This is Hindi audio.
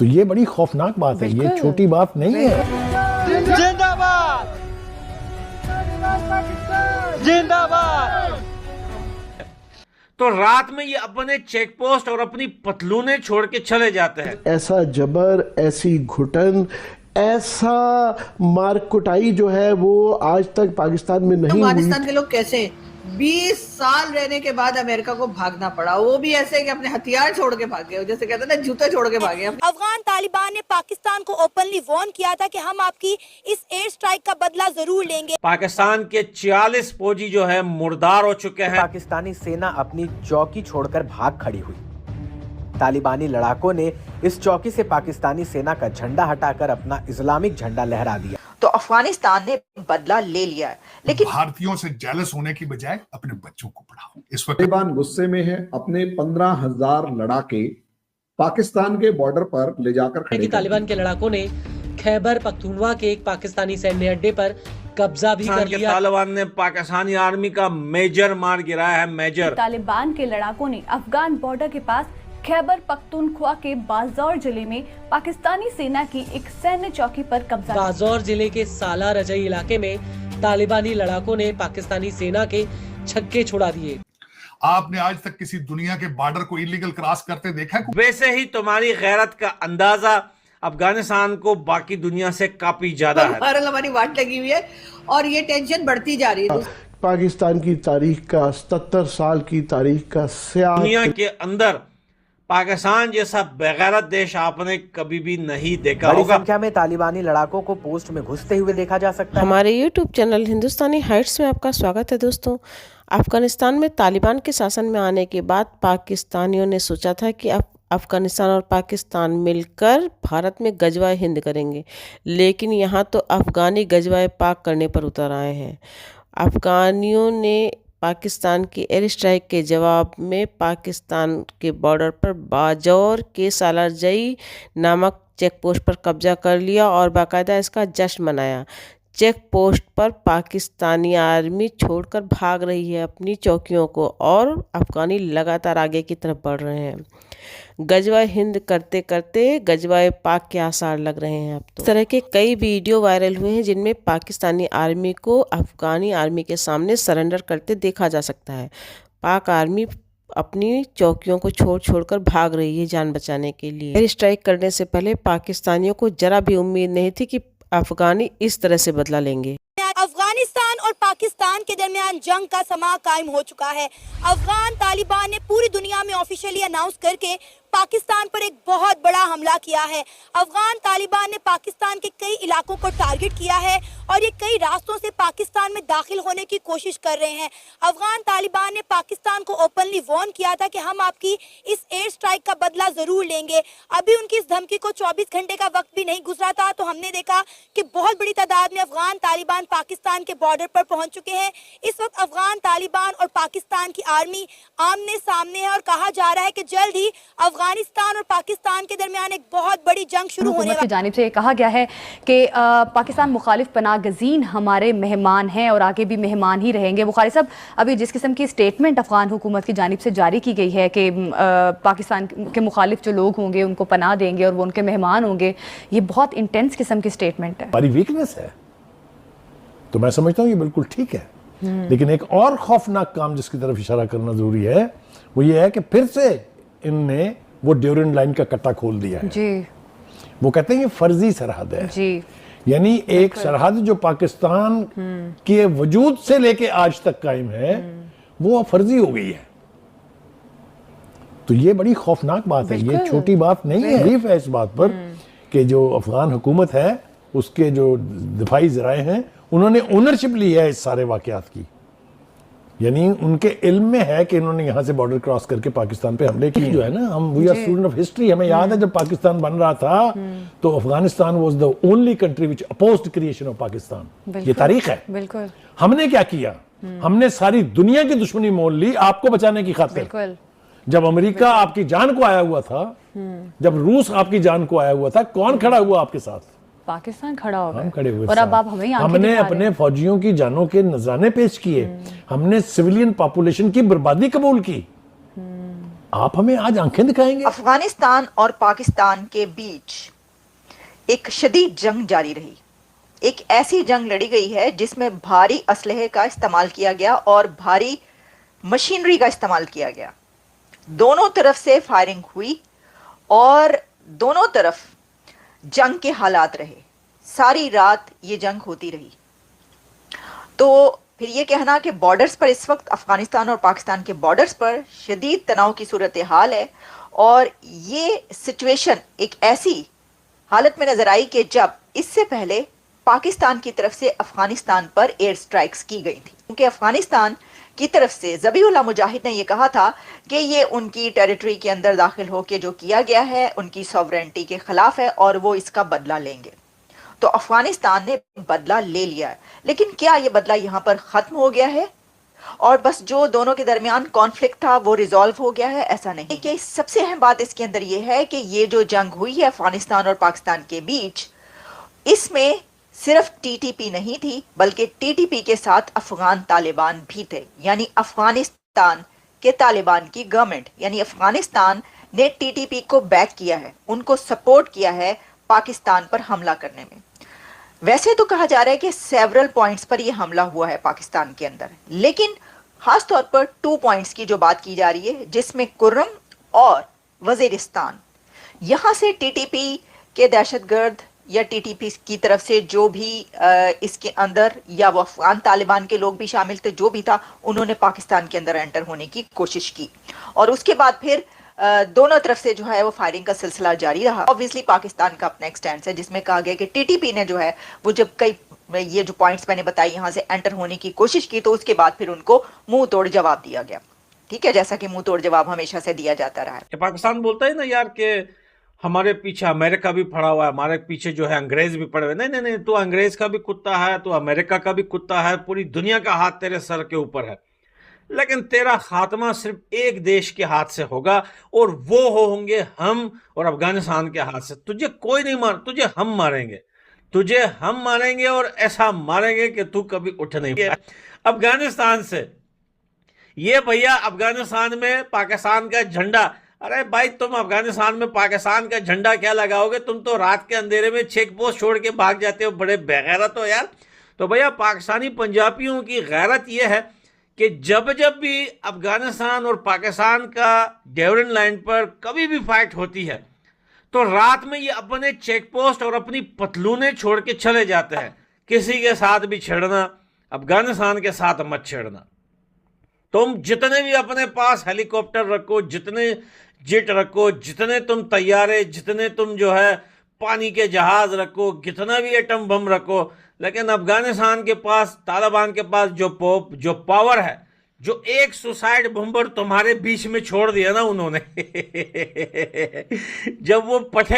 तो ये बड़ी खौफनाक बात है, ये छोटी बात नहीं है। जिंदाबाद जिंदाबाद। तो रात में ये अपने चेक पोस्ट और अपनी पतलूने छोड़ के चले जाते हैं। ऐसा जबर, ऐसी घुटन, ऐसा मारकुटाई जो है वो आज तक पाकिस्तान में नहीं हुई। अफगानिस्तान के लोग कैसे 20 साल रहने के बाद अमेरिका को भागना पड़ा, वो भी ऐसे कि अपने हथियार छोड़ के भागे, जैसे कहते हैं ना जूते छोड़ के भागे। अफगान तालिबान ने पाकिस्तान को ओपनली वार्न किया था कि हम आपकी इस एयर स्ट्राइक का बदला जरूर लेंगे। पाकिस्तान के 46 फौजी जो है मुर्दार हो चुके हैं। पाकिस्तानी सेना अपनी चौकी छोड़कर भाग खड़ी हुई। तालिबानी लड़ाकों ने इस चौकी से पाकिस्तानी सेना का झंडा हटाकर अपना इस्लामिक झंडा लहरा दिया। तो अफगानिस्तान ने बदला ले लिया है, लेकिन भारतीयों से जेलस होने की बजाय अपने बच्चों को पढ़ाओ। इस वक्त तालिबान गुस्से में है, अपने 15,000 लड़ाके पाकिस्तान के बॉर्डर पर ले जाकर खड़े। तालिबान के लड़ाकों ने खैबर पख्तूनवा के एक पाकिस्तानी सैन्य अड्डे पर कब्जा भी कर लिया। तालिबान ने पाकिस्तानी आर्मी का मेजर मार गिराया है, मेजर। तालिबान के लड़ाकों ने अफगान बॉर्डर के पास खैबर पख्तूनख्वा के बाज़ौर जिले में पाकिस्तानी सेना की एक सैन्य चौकी पर कब्जा। बाज़ौर जिले के साला रजई इलाके में तालिबानी लड़ाकों ने पाकिस्तानी सेना के छक्के छुड़ा दिए। आपने आज तक किसी दुनिया के बॉर्डर को इलीगल क्रॉस करते देखा है? वैसे ही तुम्हारी गैरत का अंदाजा अफगानिस्तान को बाकी दुनिया से काफी ज्यादा है। हमारी वाट लगी हुई है और ये टेंशन बढ़ती जा रही है। पाकिस्तान की तारीख का 77 साल की तारीख का स्याह दुनिया के अंदर पाकिस्तान जैसा बेगैरत देश आपने कभी भी नहीं देखा होगा। बड़ी संख्या में तालिबानी लड़ाकों को पोस्ट में घुसते हुए देखा जा सकता है। हमारे YouTube चैनल हिंदुस्तानी हाइट्स में आपका स्वागत है दोस्तों। अफगानिस्तान में तालिबान के शासन में आने के बाद पाकिस्तानियों ने सोचा था कि अफगानिस्तान और पाकिस्तान मिलकर भारत में गजवाए हिंद करेंगे, लेकिन यहाँ तो अफगानी गजवाए पाक करने पर उतर आए हैं। अफगानियों ने पाकिस्तान की एयर स्ट्राइक के जवाब में पाकिस्तान के बॉर्डर पर बाजौर के सालारजई नामक चेक पोस्ट पर कब्जा कर लिया और बाकायदा इसका जश्न मनाया। चेक पोस्ट पर पाकिस्तानी आर्मी छोड़कर भाग रही है अपनी चौकियों को और अफगानी लगातार आगे की तरफ बढ़ रहे हैं। गजवाए हिंद करते करते गजवाए पाक के आसार लग रहे हैं। अब तो इस तरह के कई वीडियो वायरल हुए हैं जिनमें पाकिस्तानी आर्मी को अफगानी आर्मी के सामने सरेंडर करते देखा जा सकता है। पाक आर्मी अपनी चौकियों को छोड़कर भाग रही है जान बचाने के लिए। एयर स्ट्राइक करने से पहले पाकिस्तानियों को जरा भी उम्मीद नहीं थी कि अफगानी इस तरह से बदला लेंगे। अफगानिस्तान और पाकिस्तान के दरमियान जंग का समा कायम हो चुका है। अफगान तालिबान ने पूरी दुनिया में ऑफिशियली अनाउंस करके पाकिस्तान पर एक बहुत बड़ा हमला किया है। अफगान तालिबान ने पाकिस्तान के कई इलाकों को टारगेट किया है और ये कई रास्तों से पाकिस्तान में दाखिल होने की कोशिश कर रहे हैं। अफगान तालिबान ने पाकिस्तान को ओपनली वार्न किया था कि हम आपकी इस एयर स्ट्राइक का बदला जरूर लेंगे। अभी उनकी इस धमकी को 24 घंटे का वक्त भी नहीं गुजरा था तो हमने देखा कि बहुत बड़ी तादाद में अफगान तालिबान पाकिस्तान के बॉर्डर पर पहुंच चुके हैं। इस वक्त अफगान तालिबान और पाकिस्तान की आर्मी आमने सामने है और कहा जा रहा है कि जल्द ही अफगानिस्तान और पाकिस्तान के दरमियान एक बहुत बड़ी जंग शुरू होने की जानिब से कहा गया है कि पाकिस्तान मुखालिफ पनाह गजीन हमारे मेहमान हैं और आगे भी मेहमान ही रहेंगे। बुखारी साहब, अभी जिस किस्म की स्टेटमेंट अफगान हुकूमत की जानिब से जारी की गई है कि पाकिस्तान के मुखालिफ जो लोग होंगे उनको पनाह देंगे और वो उनके मेहमान होंगे, ये बहुत इंटेंस किस्म की स्टेटमेंट है। हमारी वीकनेस है तो मैं समझता हूँ ये बिल्कुल ठीक है, लेकिन एक और खौफनाक काम जिसकी तरफ इशारा करना जरूरी है वो ये है कि फिर से इनने वो ड्यूरेंट लाइन का कट्टा खोल दिया है जी। वो कहते हैं ये फर्जी सरहद है जी, यानी एक सरहद जो पाकिस्तान के वजूद से लेके आज तक कायम है वो फर्जी हो गई है। तो ये बड़ी खौफनाक बात है, ये छोटी बात नहीं है। तकलीफ है इस बात पर कि जो अफगान हुकूमत है उसके जो दिफाई ज़राए हैं उन्होंने ओनरशिप ली है इस सारे वाकयात की, यानी उनके इल्म में है कि इन्होंने यहाँ से बॉर्डर क्रॉस करके पाकिस्तान पे हमले किए। जो है ना, हम we are student of history, हमें याद है जब पाकिस्तान बन रहा था तो Afghanistan was the only country which opposed creation of Pakistan. ये तारीख है। बिल्कुल। हमने क्या किया, हमने सारी दुनिया की दुश्मनी मोल ली आपको बचाने की खातिर। जब अमेरिका आपकी जान को आया हुआ था, जब रूस आपकी जान को आया हुआ था, कौन खड़ा हुआ आपके साथ? पाकिस्तान खड़ा हो गया। हम खड़े हुए और अब आप हमें हमने अपने फौजियों की जानों के नजराने पेश किए, हमने सिविलियन पॉपुलेशन की बर्बादी कबूल की। आप हमें आज आंखें दिखाएंगे? अफगानिस्तान और पाकिस्तान के बीच एक शदीद जंग जारी रही। एक ऐसी जंग लड़ी गई है जिसमें भारी असलहे का इस्तेमाल किया गया और भारी मशीनरी का इस्तेमाल किया गया। दोनों तरफ से फायरिंग हुई और दोनों तरफ जंग के हालात रहे। सारी रात ये जंग होती रही। तो फिर ये कहना कि बॉर्डर्स पर इस वक्त अफगानिस्तान और पाकिस्तान के बॉर्डर्स पर शदीद तनाव की सूरत हाल है और ये सिचुएशन एक ऐसी हालत में नजर आई कि जब इससे पहले पाकिस्तान की तरफ से अफगानिस्तान पर एयर स्ट्राइक्स की गई थी, क्योंकि अफगानिस्तान की तरफ से ज़बीहुल्लाह मुजाहिद ने यह कहा था कि ये उनकी टेरिटरी के अंदर दाखिल होकर जो किया गया है उनकी सॉवरेनिटी के खिलाफ है और वो इसका बदला लेंगे। तो अफगानिस्तान ने बदला ले लिया है, लेकिन क्या ये बदला यहाँ पर ख़त्म हो गया है और बस जो दोनों के दरमियान कॉन्फ्लिक्ट था वो रिजॉल्व हो गया है? ऐसा नहीं। कि सबसे अहम बात इसके अंदर ये है कि ये जो जंग हुई है अफगानिस्तान और पाकिस्तान के बीच, इसमें सिर्फ टीटीपी नहीं थी बल्कि टीटीपी के साथ अफगान तालिबान भी थे, यानी अफगानिस्तान के तालिबान की गवर्नमेंट, यानी अफगानिस्तान ने टीटीपी को बैक किया है, उनको सपोर्ट किया है पाकिस्तान पर हमला करने में। वैसे तो कहा जा रहा है कि सेवरल पॉइंट्स पर यह हमला हुआ है पाकिस्तान के अंदर, लेकिन खास तौर पर 2 पॉइंट्स की जो बात की जा रही है जिसमें कुर्रम और वजीरिस्तान, यहाँ से टीटीपी के दहशतगर्द या टीटीपी की तरफ से जो भी इसके अंदर या वो अफगान तालिबान के लोग भी शामिल थे, जो भी था, उन्होंने पाकिस्तान के अंदर एंटर होने की कोशिश की और उसके बाद फिर दोनों तरफ से जो है वो फायरिंग का सिलसिला जारी रहा। ऑब्वियसली पाकिस्तान का अपना एक स्टैंड है जिसमें कहा गया कि टीटीपी ने जो है वो जब कई ये जो पॉइंट्स मैंने बताई यहाँ से एंटर होने की कोशिश की तो उसके बाद फिर उनको मुंह तोड़ जवाब दिया गया। ठीक है, जैसा कि मुंह तोड़ जवाब हमेशा से दिया जाता रहा है। पाकिस्तान बोलता है ना यार कि हमारे पीछे अमेरिका भी पड़ा हुआ है, हमारे पीछे जो है अंग्रेज भी पड़े हुए। नहीं नहीं, तू अंग्रेज का भी कुत्ता है, तू अमेरिका का भी कुत्ता है, पूरी दुनिया का हाथ तेरे सर के ऊपर है, लेकिन तेरा खात्मा सिर्फ एक देश के हाथ से होगा और वो होंगे हम और अफगानिस्तान के हाथ से। तुझे कोई नहीं मार, तुझे हम मारेंगे, तुझे हम मारेंगे और ऐसा मारेंगे कि तू कभी उठ नहीं पाए अफगानिस्तान से। ये भैया अफगानिस्तान में पाकिस्तान का झंडा, अरे भाई तुम अफगानिस्तान में पाकिस्तान का झंडा क्या लगाओगे? तुम तो रात के अंधेरे में चेक पोस्ट छोड़ के भाग जाते हो, बड़े बेगैरत हो यार। तो भैया पाकिस्तानी पंजाबियों की गैरत यह है कि जब जब भी अफगानिस्तान और पाकिस्तान का डेवरन लाइन पर कभी भी फाइट होती है तो रात में ये अपने चेक पोस्ट और अपनी पतलूने छोड़ के चले जाते हैं। किसी के साथ भी छेड़ना, अफगानिस्तान के साथ मत छेड़ना। तुम जितने भी अपने पास हेलीकॉप्टर रखो, जितने जेट रखो, जितने तुम तैयारे, जितने तुम जो है पानी के जहाज रखो, कितना भी एटम बम रखो, लेकिन अफगानिस्तान के पास, तालिबान के पास जो पावर है, जो एक सुसाइड बम्बर तुम्हारे बीच में छोड़ दिया ना उन्होंने जब वो पटे